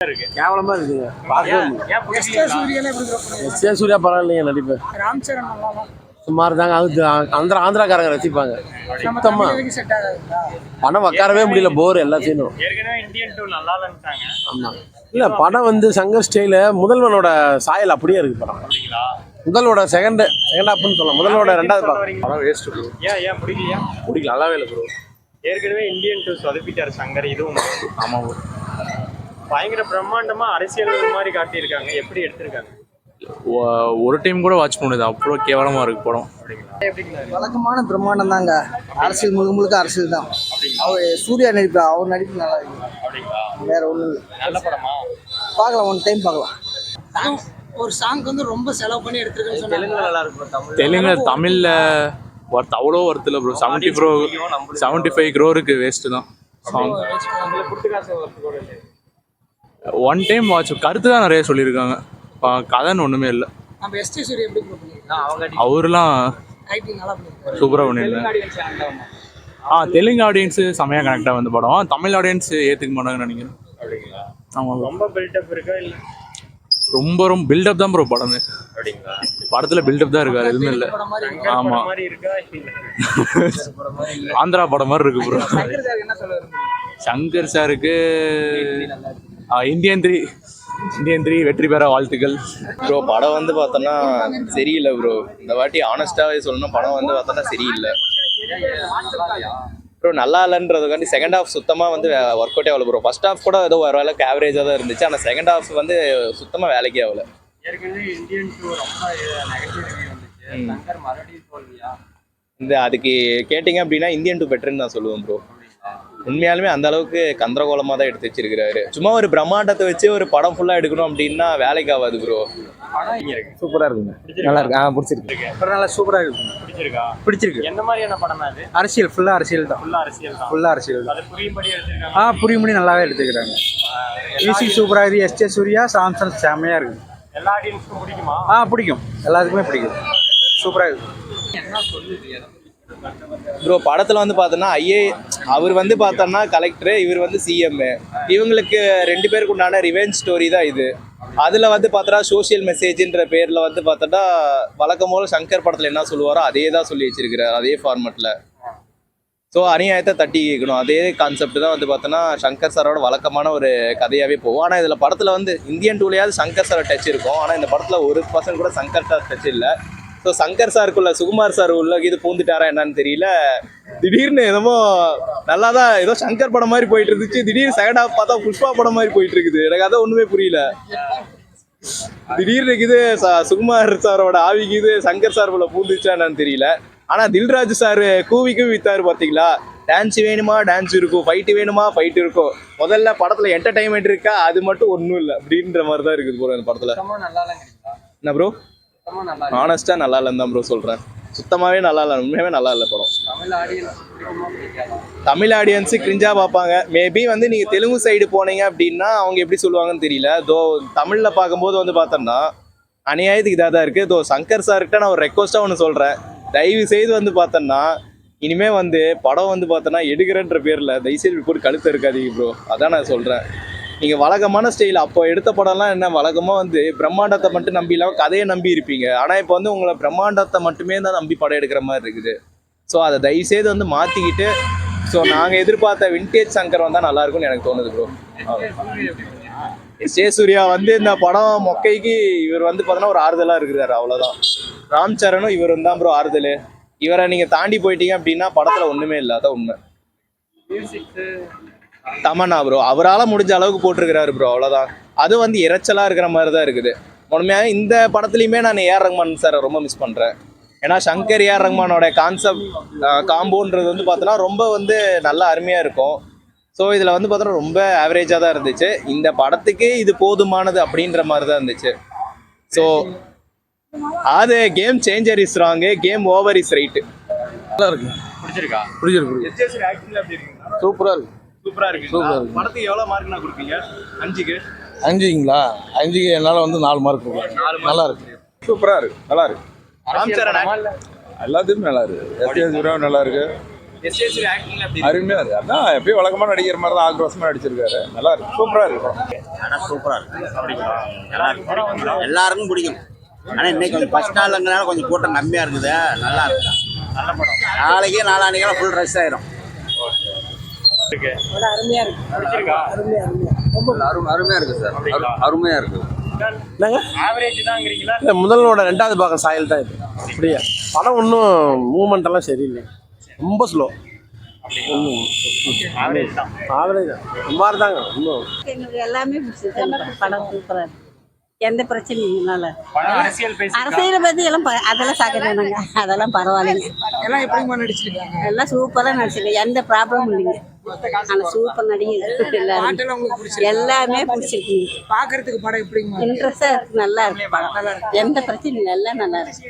கேவலமா இருக்குங்க. சூர்யா பரவாயில்லைங்க நடிப்பு. சுமார் தாங்க. அது ஆந்திராக்காரங்க ரசிப்பாங்க. சுத்தமா படம் உட்காரவே முடியல. போர் எல்லா சீனும். ஆமா இல்ல படம் வந்து சங்கர் ஸ்டைல முதல்வனோட சாயல் அப்படியே இருக்கு படம். முதலோட செகண்ட் ஹாப்னு சொல்லலாம். முதலோட ரெண்டாவது படம் வேஸ்ட் ப்ரோ. ஏன் பிடிக்கலையா? பிடிக்கல, நல்லாவே இல்லை ப்ரோ. ஏற்கனவே இந்தியன் 2 சொதப்பிட்டார் சங்கர். இதுவும் ஆமா ப்ரோ. பயங்கர பிரம்மாண்டமா அரசியல் மாதிரி காட்டியிருக்காங்க. எப்படி எடுத்திருக்காங்க? ஒரு டைம் கூட வாட்ச் பண்ணுது. அவ்வளோ கேவலமாக இருக்கு படம். வழக்கமான பிரம்மாண்டம் தாங்க. அரசியல் முழுக்க அரசியல் தான். அவர் சூர்யா நடிப்பு, அவர் நடிப்பு நல்லா இருக்கு. வேற ஒன்றும் இல்லை. நல்ல படமா பார்க்கலாம், ஒன் டைம் பார்க்கலாம். ஒரு சாங் வந்து ரொம்ப செலவு பண்ணி எடுத்துருக்கேன். தெலுங்குல நல்லா இருக்கும். தெலுங்குல தமிழில் அவ்வளோ ஒர்த்து இல்லை ப்ரோ. 75 crore வேஸ்ட்டு தான் சாங். One time watch. கருத்து தான் நிறைய சொல்லியிருக்காங்க. கதைன்னு ஒன்றுமே இல்லை. அவர்லாம் சூப்பராக பண்ணியிருக்காங்க. தெலுங்கு ஆடியன்ஸு செம்மையாக கனெக்டாக வந்து படம். தமிழ் ஆடியன்ஸ் ஏற்றுக்க மாட்டாங்கன்னு நினைக்கிறேன். ஆமாம், ரொம்ப பில்டப் இருக்கா? இல்லை ரொம்ப பில்டப் தான் ப்ரோ படமே. படத்தில் பில்டப் தான் இருக்காரு, எதுவுமே இல்லை. ஆமாம், ஆந்திரா படம் மாதிரி இருக்கு ப்ரோ. சங்கர் சாருக்கு இந்தியன் 3 வெற்றி பெற வாழ்த்துக்கள் ப்ரோ. படம் வந்து பார்த்தோன்னா சரியில்லை ப்ரோ. இந்த வாட்டி ஆனஸ்டாகவே சொல்லணும், படம் வந்து பார்த்தோன்னா சரியில்லை ப்ரோ. நல்லா இல்லைன்றதுக்காண்டி செகண்ட் ஹாஃப் சுத்தமாக வந்து ஒர்க் அவுட்டே ஆகல ப்ரோ. ஃபர்ஸ்ட் ஹாஃப் கூட ஏதோ ஒரு வேலைக்கு ஆவரேஜாக தான் இருந்துச்சு. ஆனால் செகண்ட் ஹாஃப் வந்து சுத்தமாக வேலைக்கே ஆகல. ஏற்கனவே இந்தியன் 2 ரொம்ப நெகட்டிவ் ரிவ்யூ வந்துச்சு. சங்கர் மறுபடியும் தோல்வியா? அதுக்கு கேட்டிங்க அப்படின்னா இந்தியன் 2 பெட்டர்ன்னு நான் சொல்லுவேன் ப்ரோ. உண்மையாலுமே அந்த அளவுக்கு கந்தரகோலமாக தான் எடுத்து வச்சிருக்கிறாரு. சும்மா ஒரு பிரம்மாண்டத்தை வச்சு ஒரு படம் ஃபுல்லாக எடுக்கணும் அப்படின்னா வேலைக்கு ஆகாது ப்ரோ. சூப்பரா இருக்குங்க. நல்லா இருக்கு. பிடிச்சிருக்கு. நல்லா சூப்பரா இருக்கு. பிடிச்சிருக்கு. எந்த மாதிரியான படம் அது? அரசியல், ஃபுல்லா அரசியல் தான். ஃபுல்லா அரசியல் தான். அது புரியும்படி எடுத்திருக்காங்க. புரியும்படி நல்லாவே எடுத்துக்கிறாங்க. ஈஸி சூப்பரா இருக்கு. எஸ்டே சூர்யா சாம்சன் செம்மையா இருக்கு. எல்லா ஆடியன்ஸ்க்கும் பிடிக்குமா? பிடிக்கும். எல்லாத்துக்குமே பிடிக்கும். சூப்பரா இருக்கு. என்ன சொல்லுது ப்ரோ? படத்தில் வந்து பார்த்தோன்னா அவர் வந்து பார்த்தோன்னா கலெக்டரு, இவர் வந்து சிஎம். இவங்களுக்கு 2 பேருக்கு உண்டான ரிவெஞ்ச் ஸ்டோரி தான் இது. அதில் வந்து பார்த்தோன்னா சோஷியல் மெசேஜ்ன்ற பேரில் வந்து பார்த்தோன்னா வழக்கம் போல் சங்கர் படத்தில் என்ன சொல்லுவாரோ அதே தான் சொல்லி வச்சிருக்கிறார், அதே ஃபார்மெட்டில். ஸோ அநியாயத்தை தட்டி கேட்கணும், அதே கான்செப்ட் தான் வந்து பார்த்தோன்னா சங்கர் சாரோட வழக்கமான ஒரு கதையாகவே போகும். ஆனால் இதில் படத்தில் வந்து இந்தியன் 2லயாவது சங்கர் சார் டச் இருக்கும். ஆனால் இந்த படத்தில் 1% கூட சங்கர் சார் டச் இல்லை. ஸோ சங்கர் சாருக்குள்ள சுகுமார் சார் உள்ள இது பூந்துட்டாரா என்னன்னு தெரியல. திடீர்னு என்னமோ நல்லா தான் ஏதோ சங்கர் படம் மாதிரி போயிட்டு இருந்துச்சு. திடீர்னு செகண்ட் ஹாஃப் பார்த்தா புஷ்பா படம் மாதிரி போயிட்டு இருக்குது. எனக்கு அதான் ஒன்றுமே புரியல. திடீர்னு இது சுகுமார் சாரோட ஆவிக்கு இது சங்கர் சார் உள்ள பூந்துச்சா என்னன்னு தெரியல. ஆனால் தில்ராஜ் சார் கூவிக்கு வித்தாரு பார்த்தீங்களா? டான்ஸ் வேணுமா டான்ஸ் இருக்கும், ஃபைட்டு வேணுமா ஃபைட் இருக்கும். முதல்ல படத்தில் என்டர்டைன்மெண்ட் இருக்கா? அது மட்டும் ஒன்றும் இல்லை அப்படின்ற மாதிரி தான் இருக்குது ப்ரோ இந்த படத்தில். என்ன ப்ரோ? ஆனஸ்டா நல்லா இல்லைன்னு தான் ப்ரோ சொல்கிறேன். சுத்தமாகவே நல்லா இல்லை, உண்மையாகவே நல்லா இல்லை படம். தமிழ் ஆடியன்ஸு கிரிஞ்சா பார்ப்பாங்க. மேபி வந்து நீங்கள் தெலுங்கு சைடு போனீங்க அப்படின்னா அவங்க எப்படி சொல்லுவாங்கன்னு தெரியல. தமிழில் பார்க்கும்போது வந்து பார்த்தோம்னா அநியாயத்துக்கு இதாக தான் இருக்குது. சங்கர் சார்கிட்ட நான் ஒரு ரெக்வஸ்ட்டாக ஒன்று சொல்கிறேன். தயவு செய்து வந்து பார்த்தோன்னா இனிமேல் வந்து படம் வந்து பார்த்தோன்னா எடுக்கிறன்ற பேரில் தயவுசெய்து போட்டு கழுத்து இருக்காதீங்க ப்ரோ. அதான் நான் சொல்கிறேன். நீங்கள் வழக்கமான ஸ்டைல் அப்போ எடுத்த படம்லாம் என்ன வழக்கமாக வந்து பிரம்மாண்டத்தை மட்டும் நம்பி இல்லாமல் கதையை நம்பி இருப்பீங்க. ஆனால் இப்போ வந்து உங்களை பிரம்மாண்டத்தை மட்டுமே தான் நம்பி படம் எடுக்கிற மாதிரி இருக்குது. ஸோ அதை தயவுசெய்து வந்து மாற்றிக்கிட்டு ஸோ நாங்கள் எதிர்பார்த்த விண்டேஜ் சங்கர் வந்தால் நல்லாயிருக்கும்னு எனக்கு தோணுது ப்ரோ. எஸ்ஏ சூர்யா வந்து இந்த படம் மொக்கைக்கு இவர் வந்து பார்த்தோன்னா ஒரு ஆறுதலாக இருக்கிறாரு, அவ்வளோதான். ராம் சரணும் இவரும் தான் ப்ரோ ஆறுதல். இவரை நீங்கள் தாண்டி போயிட்டீங்க அப்படின்னா படத்தில் ஒன்றுமே இல்லை, அதான் உண்மை. தமன்னா ப்ரோ அவரால் முடிஞ்ச அளவுக்கு போட்டிருக்கிறாரு ப்ரோ, அவ்வளோதான். அது வந்து இறைச்சலாக இருக்கிற மாதிரி தான் இருக்குது. உண்மையாக இந்த படத்துலையுமே நான் ஏஆர் ரஹ்மான் சாரை ரொம்ப மிஸ் பண்ணுறேன். ஏன்னா சங்கர் ஏஆர் ரஹ்மானோட காம்போன்றது வந்து பார்த்தோன்னா ரொம்ப வந்து நல்லா அருமையாக இருக்கும். ஸோ இதில் வந்து பார்த்தோன்னா ரொம்ப ஆவரேஜாக தான் இருந்துச்சு. இந்த படத்துக்கு இது போதுமானது அப்படின்ற மாதிரி தான் இருந்துச்சு. ஸோ அது game changer is wrong, game over is right. நல்லா இருக்கு. பிடிச்சிருக்கா? பிடிச்சிருக்கு. சூப்பராக இருக்கு. சூப்பராக இருக்கு. படத்துக்கு எவ்வளோ மார்க் நான் கொடுப்பீங்க? 5க்கு 5ங்களா? 5க்கு என்னால் வந்து 4 மார்க் கொடுக்கலாம். நல்லா இருக்கு. சூப்பராக இருக்கு. நல்லா இருக்கு. ராம் சரண் எல்லாத்தையுமே நல்லா இருக்கு. எஸ்ஏ சூர்யாவும் நல்லா இருக்கு. எஸ்ஏசி ஆக்டிங் அப்படி அருமையா இருக்கு. அதான் எப்பயும் வழக்கமா நடிக்கிற மாதிரி தான் ஆக்ரோஷமா நடிச்சிருக்காரு. நல்லா இருக்கு, சூப்பரா இருக்கு படம். ஆனால் சூப்பராக இருக்கு. எல்லாருக்கும் பிடிக்கும். ஆனால் இன்னைக்கு கொஞ்சம் ஃபர்ஸ்ட் நாளுங்கிறனால கொஞ்சம் கூட்டம் கம்மியாக இருக்குது. நல்லா இருக்கு. நல்ல படம். நாளைக்கு நாளானிக்கெல்லாம் ஃபுல் ரஷ் ஆயிரும். அருமையா இருக்கு. அருமையா இருக்கு சார். அருமையா இருக்கு. என்னங்க ஆவரேஜ் தாங்கிறீங்களா? இல்லை முதல்வனோட 2வது பாகம் சாயல் தான் இது. அப்படியா படம் ஒன்றும் மூமெண்ட் எல்லாம் சரியில்லை, ரொம்ப ஸ்லோ. ஆவரேஜ் தான். ஆவரேஜ் தான், சுமார் தாங்க. இன்னும் எங்களுக்கு எல்லாமே பிடிச்சது. படம் சூப்பராக இருக்கு. எந்த பிரச்சனையும் இல்லைனால படம் அரசியல் பேசி அரசியலை பற்றி எல்லாம் அதெல்லாம் சாக்கிட்டானுங்க. அதெல்லாம் பரவாயில்லைங்க. எல்லாம் எப்படிமா நடிச்சிருக்காங்க? எல்லாம் சூப்பராக நடிச்சிருக்கேன், எந்த ப்ராப்ளமும் இல்லைங்க. ஆனால் சூப்பர் நடிகர் எல்லாரும் எல்லாமே பிடிச்சிருக்கீங்க. பாக்குறதுக்கு படம் எப்படிமா? இன்ட்ரெஸ்டாக இருக்கு, நல்லா இருக்கு படம். எந்த பிரச்சனையும் இல்லை, எல்லாம் நல்லா இருக்கு.